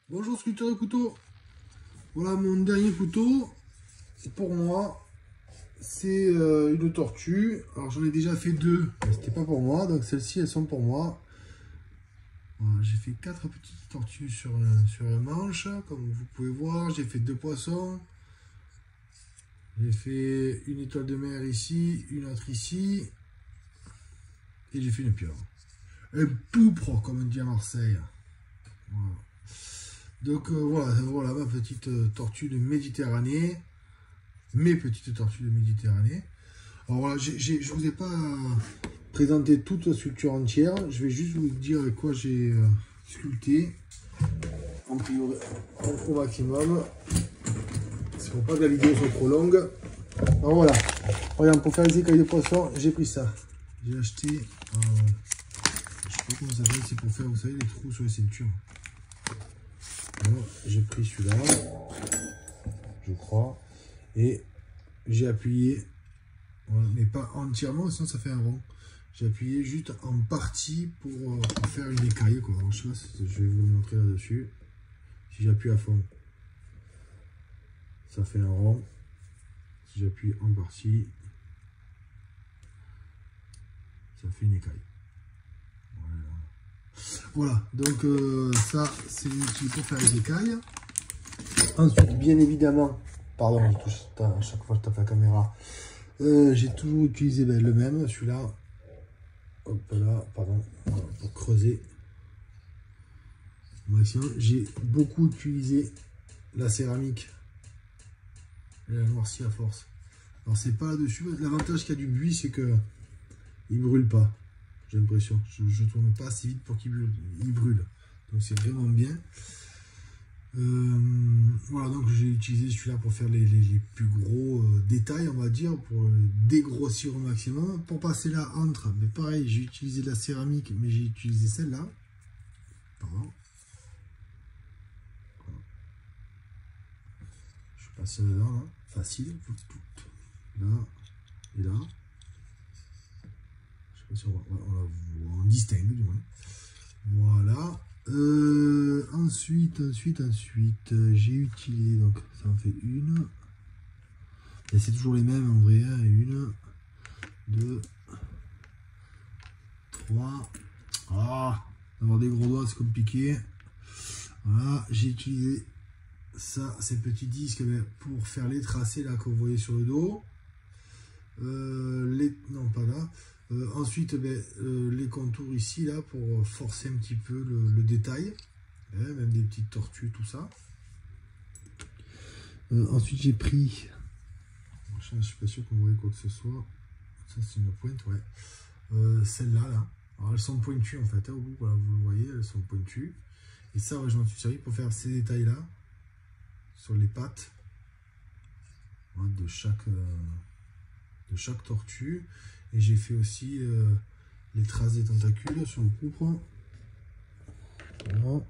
Bonjour sculpteur de couteau. Voilà mon dernier couteau. Pour moi, c'est une tortue. Alors j'en ai déjà fait deux, mais c'était pas pour moi. Donc celles-ci, elles sont pour moi. Voilà, j'ai fait 4 petites tortues sur un manche, comme vous pouvez voir. J'ai fait 2 poissons. J'ai fait une étoile de mer ici, une autre ici. Et j'ai fait une pieuvre. Un poupre, comme on dit à Marseille. Voilà. Donc voilà ma petite tortue de Méditerranée. Mes petites tortues de Méditerranée. Alors voilà, je vous ai pas présenté toute la sculpture entière. Je vais juste vous dire avec quoi j'ai sculpté en priori, au maximum. C'est pour pas que la vidéo soit trop longue. Alors voilà. Regarde, pour faire les écailles de poisson, j'ai pris ça. J'ai acheté, je sais pas comment ça s'appelle, c'est pour faire, vous savez, les trous sur les ceintures. J'ai pris celui-là, je crois, et j'ai appuyé, voilà, mais pas entièrement, sinon ça fait un rond. J'ai appuyé juste en partie pour faire une écaille, quoi. Alors, je sais pas si je vais vous le montrer là-dessus. Si j'appuie à fond, ça fait un rond. Si j'appuie en partie, ça fait une écaille. Voilà, donc ça c'est l'outil pour faire les écailles. Ensuite, bien évidemment, pardon, je touche à chaque fois que je tape la caméra, j'ai toujours utilisé le même, celui-là. Hop là, pardon, voilà, pour creuser au maximum. J'ai beaucoup utilisé la céramique et la noircie à force. Alors c'est pas là-dessus, l'avantage qu'il y a du buis, c'est que il brûle pas. J'ai l'impression, je tourne pas assez vite pour qu'il brûle. Donc c'est vraiment bien. Voilà, donc j'ai utilisé celui-là pour faire les plus gros détails, on va dire, pour dégrossir au maximum. Pour passer là entre, mais pareil, j'ai utilisé de la céramique, mais j'ai utilisé celle-là. Pardon. Voilà. Je suis passé là-dedans, là. Facile. Là et là. Je sais pas si on distingue du moins. Voilà. Ensuite, j'ai utilisé, donc ça en fait une. Et c'est toujours les mêmes en vrai, hein, 1, 2, 3. Ah, avoir des gros doigts, c'est compliqué. Voilà, j'ai utilisé ça, ces petits disques pour faire les tracés là que vous voyez sur le dos. Non, pas là. Ensuite, les contours ici là pour forcer un petit peu le détail. Même des petites tortues, tout ça. Ensuite, j'ai pris. Je ne suis pas sûr qu'on voit quoi que ce soit. Ça, c'est une pointe, ouais. Celle-là, là. Alors, elles sont pointues en fait. Hein, au bout, voilà, vous le voyez, elles sont pointues. Et ça, ouais, je m'en suis servi pour faire ces détails-là sur les pattes, ouais, de chaque tortue. Et j'ai fait aussi les traces des tentacules sur le poupre. Voilà.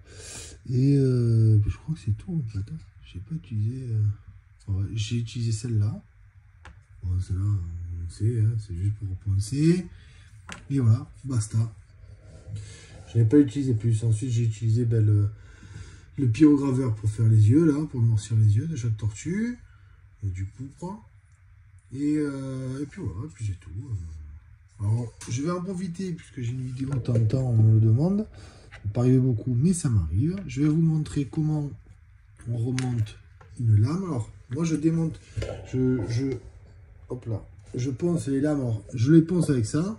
Et je crois que c'est tout en fait. J'ai pas utilisé. Ouais, j'ai utilisé celle-là. Bon, celle-là, on sait, hein, c'est juste pour poncer. Et voilà, basta. Je n'ai pas utilisé plus. Ensuite, j'ai utilisé le pyrograveur pour faire les yeux, là, pour noircir les yeux de chaque tortue. Et du poupre. Et puis voilà, puis j'ai tout. Alors, je vais en profiter, puisque j'ai une vidéo de temps en temps, on me le demande. Ça peut pas arriver beaucoup, mais ça m'arrive. Je vais vous montrer comment on remonte une lame. Alors, moi, je démonte, hop là, je ponce les lames. Alors, je les ponce avec ça.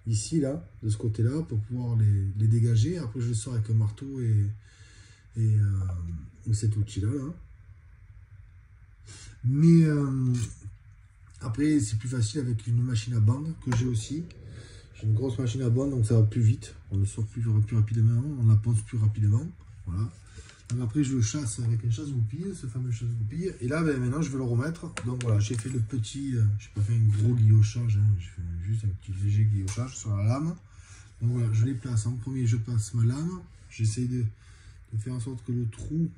Ici, là, de ce côté-là, pour pouvoir les dégager. Après, je le sors avec un marteau et cet outil-là. Là. Mais après, c'est plus facile avec une machine à bande que j'ai aussi. J'ai une grosse machine à bande, donc ça va plus vite. On le sort plus rapidement, on la ponce plus rapidement. Voilà. Donc après, je le chasse avec un chasse-goupille, ce fameux chasse-goupille. Et là, maintenant, je vais le remettre. Donc voilà, j'ai fait le petit, je n'ai pas fait un gros guillochage, hein, j'ai fait juste un petit léger guillochage sur la lame. Donc voilà, je les place. En premier, je passe ma lame. J'essaie de faire en sorte que le trou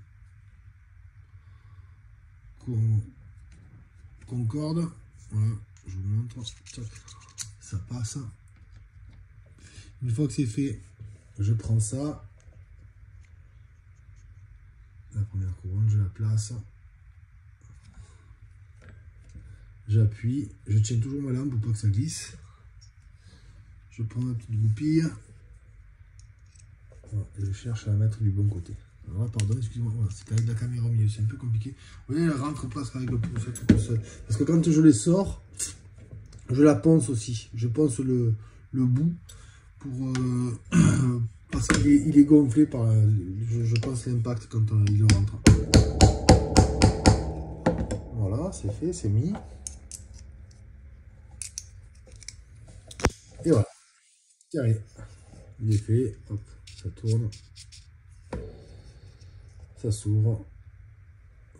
concorde. Voilà, je vous montre. Ça passe. Une fois que c'est fait, je prends ça. première couronne, je la place. J'appuie, je tiens toujours ma lampe pour pas que ça glisse. Je prends ma petite goupille. Voilà, et je cherche à la mettre du bon côté. Alors là, pardon, excusez-moi, voilà, c'est avec la caméra au milieu, c'est un peu compliqué. Vous voyez, elle rentre presque avec le pouce tout seul. Parce que quand je les sors, je la ponce aussi. Je ponce le bout pour parce qu'il est gonflé par, je pense, l'impact quand il rentre. Voilà, c'est fait, c'est mis. Et voilà, carré. Il est fait, hop, ça tourne. Ça s'ouvre.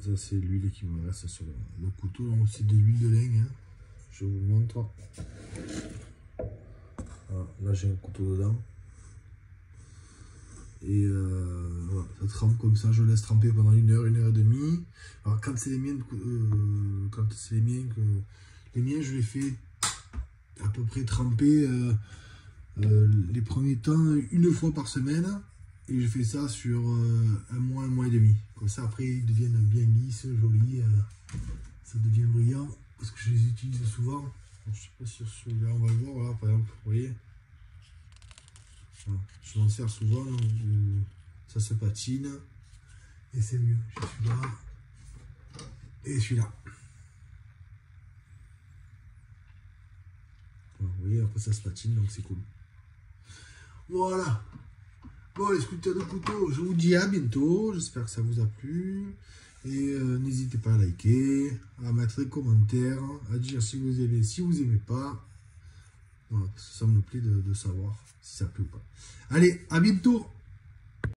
Ça, c'est l'huile qui me reste sur le couteau. C'est de l'huile de lin. Hein. Je vous montre. Voilà, là, j'ai un couteau dedans. Et voilà, ça trempe comme ça. Je laisse tremper pendant 1 heure, 1 heure et demie. Alors, quand c'est les miens, les miens, je les fais à peu près tremper les premiers temps 1 fois par semaine. Et je fais ça sur 1 mois et demi. Comme ça, après, ils deviennent bien lisses, jolis. Ça devient brillant. Parce que je les utilise souvent. Je ne sais pas si sur celui-là, on va le voir. Voilà, par exemple, vous voyez. Voilà, je m'en sers souvent. Donc, ça se patine. Et c'est mieux. J'ai celui-là. Et celui-là. Voilà, vous voyez, après, ça se patine. Donc, c'est cool. Voilà. Bon, les sculpteurs de couteaux, je vous dis à bientôt. J'espère que ça vous a plu. Et n'hésitez pas à liker, à mettre des commentaires, à dire si vous aimez, si vous n'aimez pas. Voilà, parce que ça me plaît de savoir si ça plaît ou pas. Allez, à bientôt!